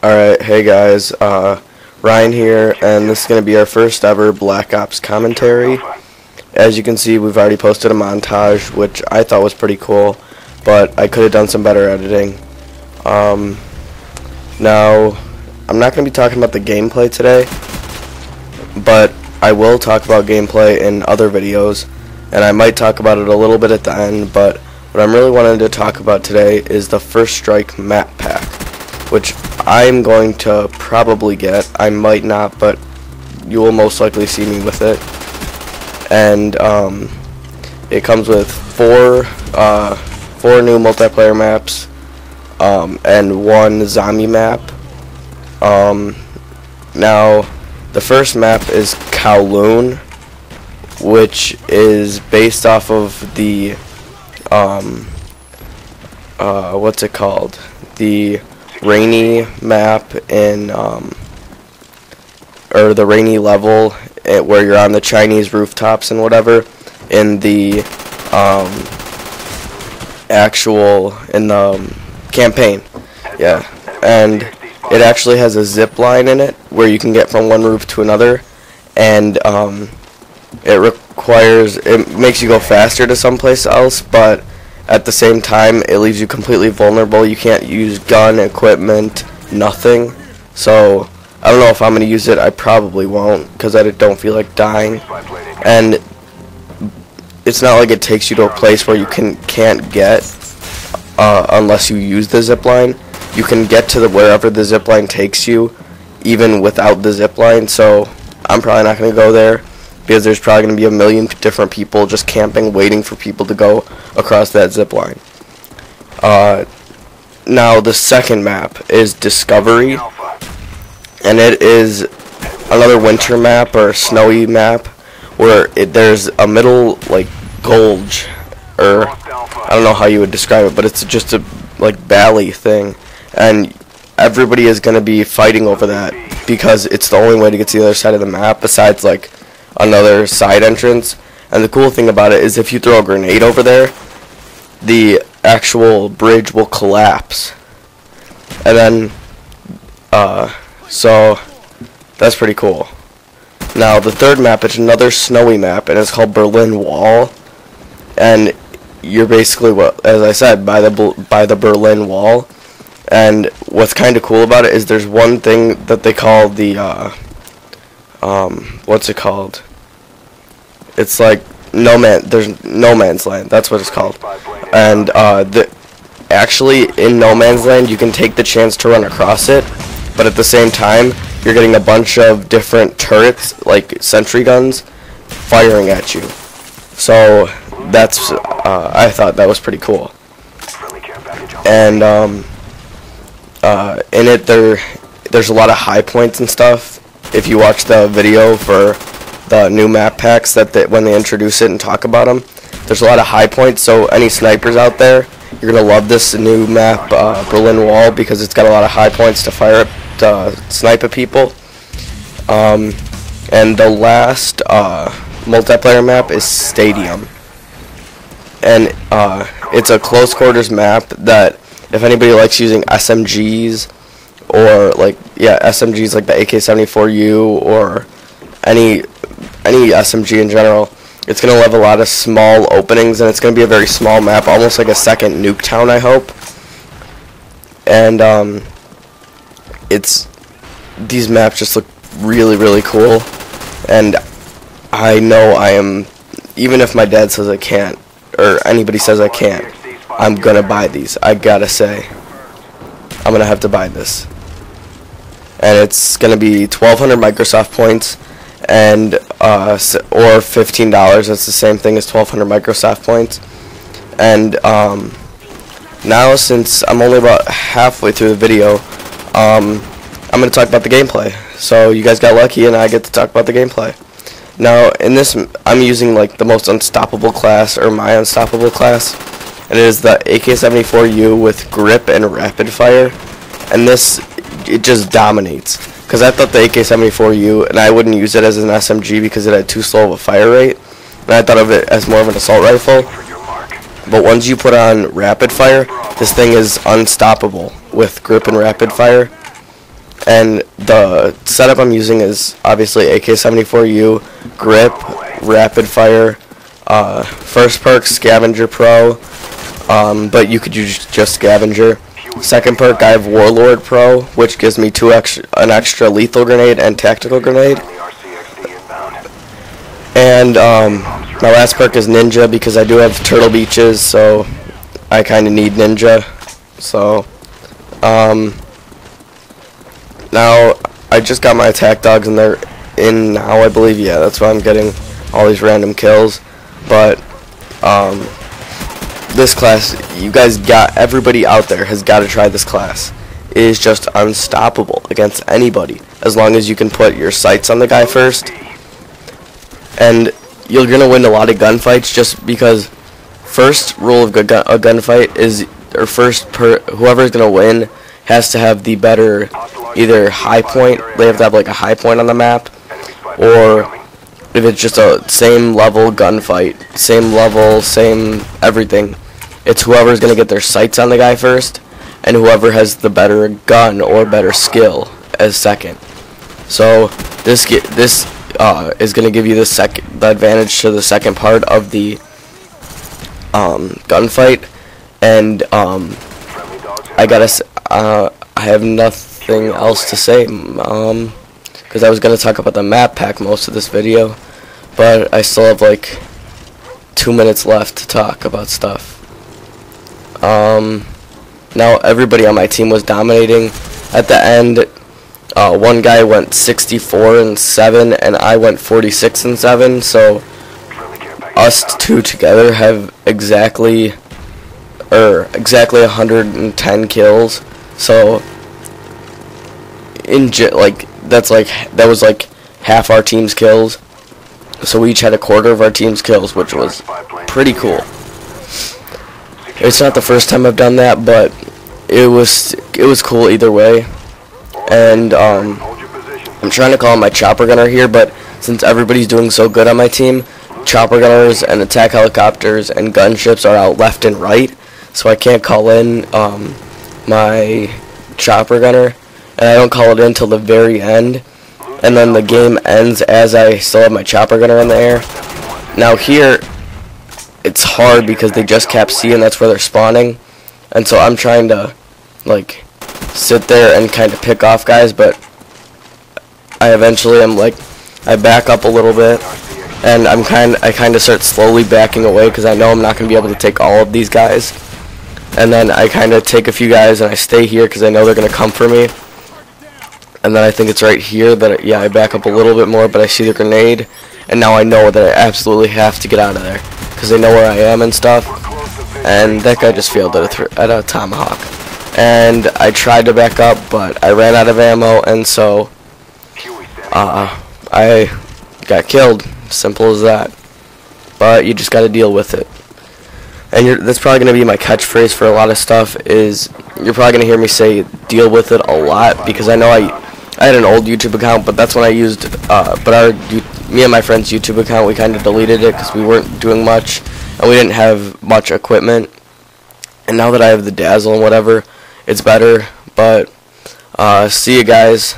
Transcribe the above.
Alright, hey guys, Ryan here, and this is going to be our first ever Black Ops commentary. As you can see, we've already posted a montage, which I thought was pretty cool, but I could have done some better editing. Now, I'm not going to be talking about the gameplay today, but I will talk about gameplay in other videos, and I might talk about it a little bit at the end, but what I'm really wanting to talk about today is the First Strike map pack, which I'm going to probably get. I might not, but you will most likely see me with it. And it comes with four new multiplayer maps and one zombie map. Now, the first map is Kowloon, which is based off of the what's it called? The rainy map in or the rainy level where you're on the Chinese rooftops and whatever in the campaign. Yeah, and it actually has a zip line in it where you can get from one roof to another, and it makes you go faster to someplace else, but at the same time it leaves you completely vulnerable. You can't use gun, equipment, nothing. So I don't know if I'm going to use it. I probably won't, because I don't feel like dying. And it's not like it takes you to a place where you can't get unless you use the zipline. You can get to wherever the zipline takes you even without the zipline. So I'm probably not going to go there, because there's probably going to be a million different people just camping, waiting for people to go across that zip line. Now, the second map is Discovery, and it is another winter map or snowy map where there's a middle, like, gulch, or I don't know how you would describe it, but it's just a, like, valley thing, and everybody is going to be fighting over that because it's the only way to get to the other side of the map besides, like, another side entrance. And the cool thing about it is if you throw a grenade over there, the actual bridge will collapse. And then so that's pretty cool. Now the third map is another snowy map, and it's called Berlin Wall, and you're basically, as I said, by the Berlin Wall. And what's kind of cool about it is there's one thing that they call the what's it called? It's like there's no man's land. That's what it's called. And actually in no man's land you can take the chance to run across it, but at the same time you're getting a bunch of different turrets, like sentry guns, firing at you. So that's I thought that was pretty cool. And in it there's a lot of high points and stuff. If you watch the video for the new map packs when they introduce it and talk about them, there's a lot of high points. So any snipers out there, you're gonna love this new map, Berlin Wall, because it's got a lot of high points to fire at, snipe at people. And the last multiplayer map is Stadium, and it's a close quarters map that if anybody likes using SMGs, or SMGs like the AK-74U or any SMG in general, it's going to have a lot of small openings, and it's going to be a very small map, almost like a second Nuketown, I hope. And these maps just look really, really cool, and I know even if my dad says I can't, or anybody says I can't, I'm going to buy these. I gotta say, I'm going to have to buy this. And it's going to be 1,200 Microsoft points, and or $15. That's the same thing as 1,200 Microsoft points. And now, since I'm only about halfway through the video, I'm going to talk about the gameplay. So you guys got lucky, and I get to talk about the gameplay. Now, in this, I'm using like the most unstoppable class, or my unstoppable class, and it is the AK-74U with grip and rapid fire. And it just dominates, because I thought the AK-74U, and I wouldn't use it as an SMG because it had too slow of a fire rate, and I thought of it as more of an assault rifle. But once you put on rapid fire, this thing is unstoppable with grip and rapid fire. And the setup I'm using is obviously AK-74U, grip, rapid fire, first perk Scavenger Pro, but you could use just Scavenger. Second perk I have Warlord Pro, which gives me an extra lethal grenade and tactical grenade. And my last perk is Ninja because I do have Turtle Beaches, so I kind of need Ninja. So now I just got my attack dogs and they're in now, I believe. Yeah, that's why I'm getting all these random kills. But this class, you guys everybody out there has got to try this class. It is just unstoppable against anybody as long as you can put your sights on the guy first. And you're gonna win a lot of gunfights just because first rule of a gunfight is, or whoever's gonna win has to have the better either high point. They have to have like a high point on the map, or if it's just a same level gunfight, same level, same everything, it's whoever's gonna get their sights on the guy first, and whoever has the better gun or better skill as second. So this is going to give you the advantage to the second part of the gunfight. And I have nothing else to say because I was going to talk about the map pack most of this video, but I still have like 2 minutes left to talk about stuff. Now everybody on my team was dominating. At the end, one guy went 64-7 and I went 46-7, so us two together have exactly 110 kills. So that was like half our team's kills. So we each had a quarter of our team's kills, which was pretty cool. It's not the first time I've done that, but it was cool either way. And I'm trying to call my chopper gunner here, but since everybody's doing so good on my team, chopper gunners and attack helicopters and gunships are out left and right, so I can't call in my chopper gunner, and I don't call it in till the very end, and then the game ends as I still have my chopper gunner in the air. Now here, it's hard because they just cap C and that's where they're spawning, and so I'm trying to like sit there and kind of pick off guys, but I back up a little bit, and I kind of start slowly backing away because I know I'm not going to be able to take all of these guys, and then I kind of take a few guys and I stay here because I know they're going to come for me, and then I think it's right here that I back up a little bit more, but I see the grenade, and now I know that I absolutely have to get out of there because they know where I am and stuff, and that guy just failed at a tomahawk. And I tried to back up, but I ran out of ammo, and so I got killed. Simple as that. But you just got to deal with it. And that's probably going to be my catchphrase for a lot of stuff. Is you're probably going to hear me say "deal with it" a lot because I know I had an old YouTube account, but that's when I used. Me and my friend's YouTube account, we kind of deleted it because we weren't doing much and we didn't have much equipment. And now that I have the Dazzle and whatever, it's better. But see you guys.